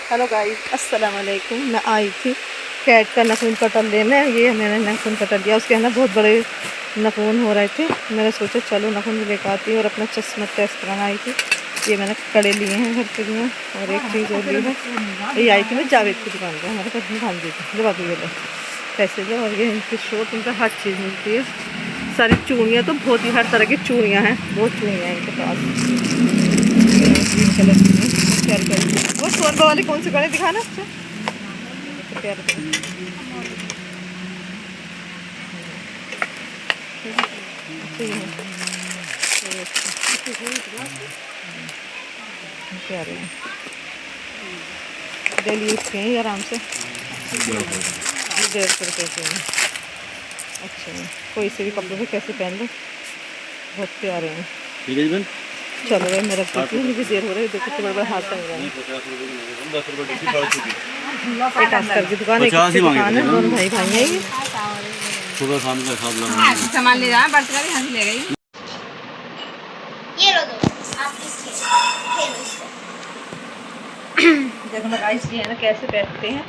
Hello guys, अस्सलाम वालेकुम। मैं आई थी कैट का नाखून कटर लेने। ये मैंने नाखून कटर लिया, उसके है ना बहुत बड़े नाखून हो रहे थे। मैंने सोचा चलो नाखून लेकर आती हूँ और अपना चश्मा टेस्ट कराना आई थी। ये मैंने कड़े लिए हैं घर के लिए और एक चीज़ और ली है। ये आई थी मैं जावेद की दुकान पर, हमारे घर में भाग दी थी। जब ये लो पैसे लो और ये इनकी शॉप, इनका हर चीज़ मिलती है। सारी चूड़ियाँ तो बहुत ही हर तरह की चूड़ियाँ हैं, बहुत चूड़ियाँ हैं इनके पास। कलर वो सोनबा वाले कौन से कड़े दिखाना अच्छा प्यारे प्यारे हैं, डेली यूज के हैं आराम से। 150 रुपये के हैं। अच्छा है, कोई से भी कपड़े पे कैसे पहन लो, बहुत प्यारे हैं। चलो भाई मैं रख देती हूँ, मुझे देर हो रही है। देखो तो बड़े बड़े हाथ तंग रहे हैं। एक अस्तर की दुकान, एक दुकान है, दोनों भाई भाई हैं ये। सुबह शाम का हिसाब लगा सामान ले जाए, बर्तन भी हाथ ले गई। ये लो दो, आप इसके खेलो इसको। देखो ना गाइस, ये है ना कैसे बैठते हैं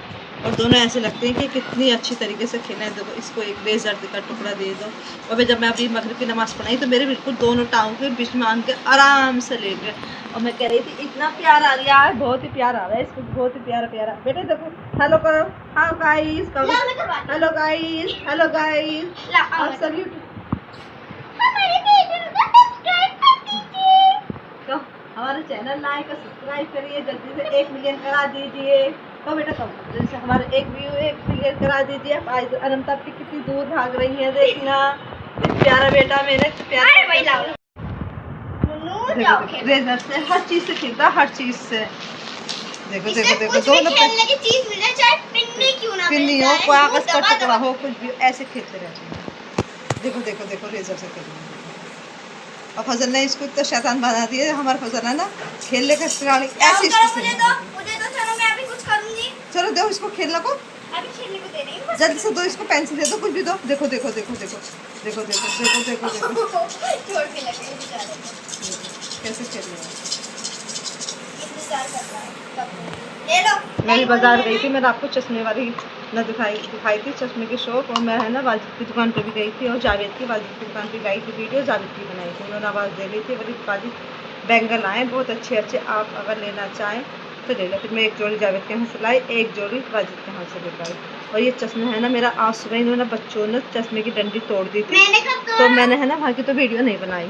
और दोनों ऐसे लगते हैं कि कितनी अच्छी तरीके से खेले हैं। देखो इसको एक रेजर का टुकड़ा दे दो और जब मैं अभी मगरिब की नमाज़ पढ़ाई तो मेरे बिल्कुल दोनों टाँगों के बीच में आन के आराम से लेट गए। और मैं कह रही थी इतना प्यार आ रहा है, बहुत ही प्यार आ रहा है इसको, बहुत ही प्यारा प्यारा। बेटे देखो, हेलो करो, हाँ गाइस करो, हेलो गाइस, हेलो गाइस, और सल्यूट। तो हमारे चैनल लाइक और सब्सक्राइब करिए, जल्दी से 1 मिलियन करा दीजिए। तो बेटा कब जैसे हमारे 1 मिलियन करा दीजिए। अनंता आपकी कितनी दूर भाग रही है, देखना प्यारा बेटा मेरे प्यारा। रेजर से हर चीज से खेलता, हर चीज से। देखो देखो देखो दोनों खेलने की चीज मिले, चाहे पिन्नी क्यों ना मिले, पिन्नी हो, कागज का टुकड़ा हो, कुछ भी ऐसे खेलते रहते हैं। देखो देखो देखो रेजर से खेलते हैं। और फजल ने इसको इतना शैतान बना दिया है। हमारा फजल है ना खेलने का खिलाड़ी ऐसे मुझे तो चलो मैं अभी कुछ करूंगी। चलो दो इसको खेलने को, अभी खेलने को दे रही हूं, जल्दी से दो इसको, पेंसिल दे दो, कुछ भी दो। देखो देखो देखो देखो देखो देखो देखो देखो देखो छोड़ के लगे बेचारे कैसे खेल रहे हैं। इंतजार कर रहा है। ले लो। मैं भी बाजार गई थी, मैंने आपको चश्मे वाली न दिखाई थी चश्मे की शॉप। और मैं है ना वाजिद की दुकान पे भी गई थी और जावेद की वाजिद की दुकान पे गई थी। वीडियो जावेद की बनाई थी, उन्होंने आवाज़ दे ली थी बोली वाजिद बैंगल आए बहुत अच्छे अच्छे, आप अगर लेना चाहें तो ले लो। फिर मैं एक जोड़ी जावेद के यहाँ से लाई, एक जोड़ी वाजिद के यहाँ से लेकर आई। और ये चश्मे है ना मेरा आज सुबह इन्होंने बच्चों ने चश्मे की डंडी तोड़ दी थी, तो मैंने है ना वहाँ की तो वीडियो नहीं बनाई।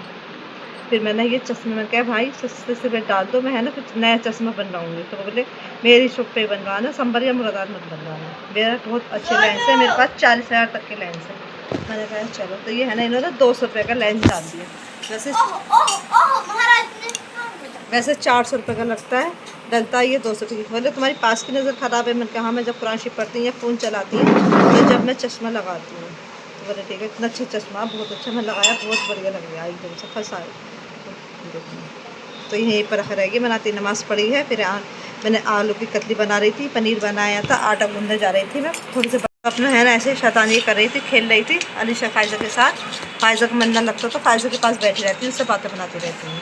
फिर मैंने ये चश्मे में कहा भाई सस्ते से रेट डाल दो, मैं है ना कुछ नया चश्मा बनवाऊँगी। तो वो बोले मेरी शॉप पे बनवाना, संबर या मुरादाबाद मत बनवाना, मेरा बहुत अच्छे लेंस है, मेरे पास 40,000 तक के लेंस है। मैंने कहा चलो, तो ये है ना इन्होंने 200 रुपये का लेंस डाल दिया। वैसे 400 रुपये का लगता है, डलता है ये 200 रुपये। बोले तुम्हारी पास की नज़र ख़राब है। मैंने कहा हाँ, मैं जब कुरान शरीफ पढ़ती हूँ या फ़ोन चलाती हूँ तो जब मैं चश्मा लगाती हूँ। तो बोले ठीक है, इतना अच्छा चश्मा, बहुत अच्छा। मैं लगाया, बहुत बढ़िया लग गया एकदम से, फंस आए। तो यहीं पर रख रहेगी। मैंने नमाज़ पढ़ी है, फिर मैंने आलू की कतली बना रही थी, पनीर बनाया था, आटा गूंदने जा रही थी मैं थोड़ी सी। अपना है ना ऐसे शैतानी कर रही थी, खेल रही थी अलीशा फ़ायज़ा के साथ। फ़ायज़ा का मन ना लगता तो फ़ायज़ा के पास बैठी रहती हूँ, उससे बातें बनाती रहती हूँ।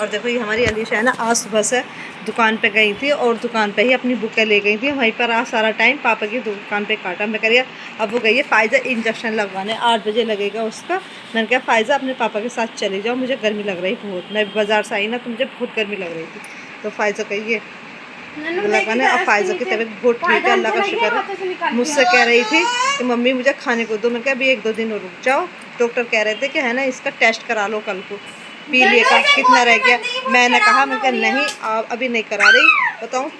और देखो ये हमारी अलीशा है ना आज सुबह से दुकान पे गई थी और दुकान पे ही अपनी बुकें ले गई थी। वहीं पर आज सारा टाइम पापा की दुकान पे काटा। मैं कह रही अब वो गई है फ़ायज़ा इंजेक्शन लगवाने, 8 बजे लगेगा उसका। मैंने कहा फ़ायज़ा अपने पापा के साथ चली जाओ, मुझे गर्मी लग रही बहुत। मैं बाज़ार से आई ना तो मुझे बहुत गर्मी लग रही थी। तो फ़ायज़ा कही लगाने। अब फ़ायज़ा की तबीयत बहुत ठीक है, अल्लाह का शुक्र है। मुझसे कह रही थी कि मम्मी मुझे खाने को दो। मैंने कहा अभी 1-2 दिन और रुक जाओ, डॉक्टर कह रहे थे कि है ना इसका टेस्ट करा लो कल को, पी लिए का कितना रह गया। मैंने कहा नहीं आप अभी नहीं करा रही, बताऊँ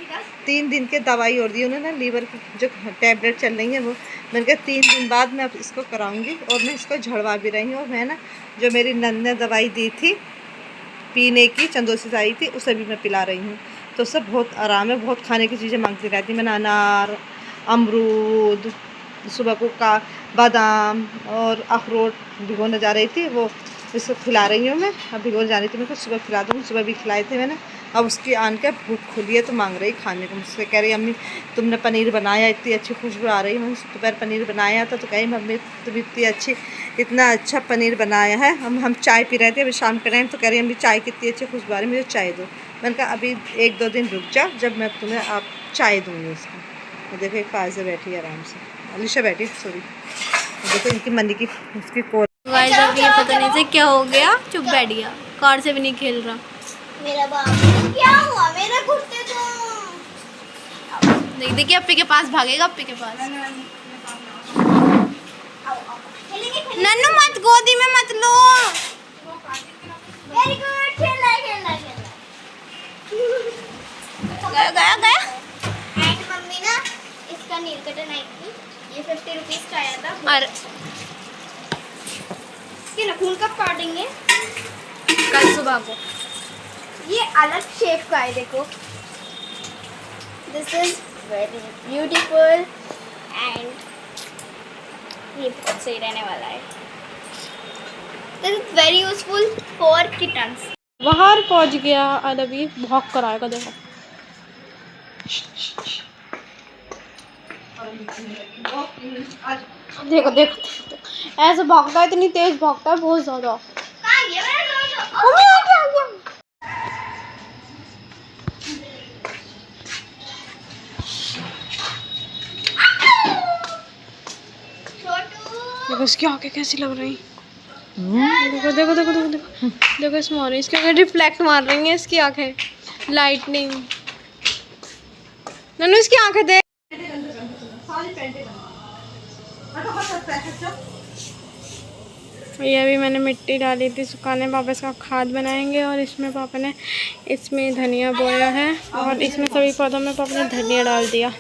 3 दिन के दवाई और दी उन्होंने, लीवर की जो टैबलेट चल रही है वो। मैंने कहा 3 दिन बाद मैं अब इसको कराऊंगी। और मैं इसको झड़वा भी रही हूँ। और मैं ना जो मेरी नंद ने दवाई दी थी पीने की, चंदोसी से आई थी, उसे भी मैं पिला रही हूँ। तो उससे बहुत आराम है। बहुत खाने की चीज़ें मांगती रहती। मैंने अनार, अमरूद, सुबह को का बादाम और अखरोट भिगोने जा रही थी, वो इसको खिला रही हूँ मैं। अब भिगोने जा रही थी, मैं तो सुबह खिला दूँगी, सुबह भी खिलाए थे मैंने। अब उसकी आन के भूख खुली है तो मांग रही खाने को। मुझसे कह रही अम्मी तुमने पनीर बनाया, इतनी अच्छी खुशबू आ रही है। मैंने दोपहर पनीर बनाया था तो कहीं मम्मी तुम इतना अच्छा पनीर बनाया है। हम चाय पी रहे थे अभी शाम के टाइम, तो कह रही अम्मी चाय कितनी अच्छी खुशबू आ रही है, मुझे चाय दो। मैंने कहा अभी 1-2 दिन रुक जा, जब मैं तुम्हें आप चाय दूँगी उसको। तो देखो एक फायजा बैठी है आराम से, अलीशा बैठी सॉरी। देखो इनकी मनी की उसकी कोर। गाइस अभी ये पता नहीं से क्या हो गया, चुप बैठ गया, कार से भी नहीं खेल रहा। मेरा बाबू क्या हुआ, मेरा कुर्ते तो देख देखिए अप्पी के पास भागेगा, अप्पी के पास। नन्नू मत, गोदी में मत लो। वेरी गुड, खेलना गया गया गया। एंड मम्मी ना इसका नील कटर आई थी, ये 50 रुपीज का आया था। और इसके नाखून कब काटेंगे? कल सुबह को। ये अलग शेप का है, देखो। This is very beautiful and ये बहुत सही रहने वाला है। This is very useful for kittens. बाहर पहुंच गया और अभी भौंक कर आएगा, देखो। देखो देखो ऐसे भौंकता है, इतनी तेज भौंकता है, बहुत ज्यादा। कहाँ गया मेरा दोस्त? मम्मी आ गया, आ गया। छोटू देखो इसकी आंखें कैसी लग रही। देखो देखो देखो देखो देखो देखो इसमें आ रही, इसकी आंखें रिफ्लेक्ट मार रही हैं, इसकी आंखें लाइटनिंग। नन्नू इसकी आंखें देख। ये अभी मैंने मिट्टी डाली थी सुखाने, पापा इसका खाद बनाएंगे। और इसमें पापा ने इसमें धनिया बोया है और इसमें सभी पौधों में पापा ने धनिया डाल दिया।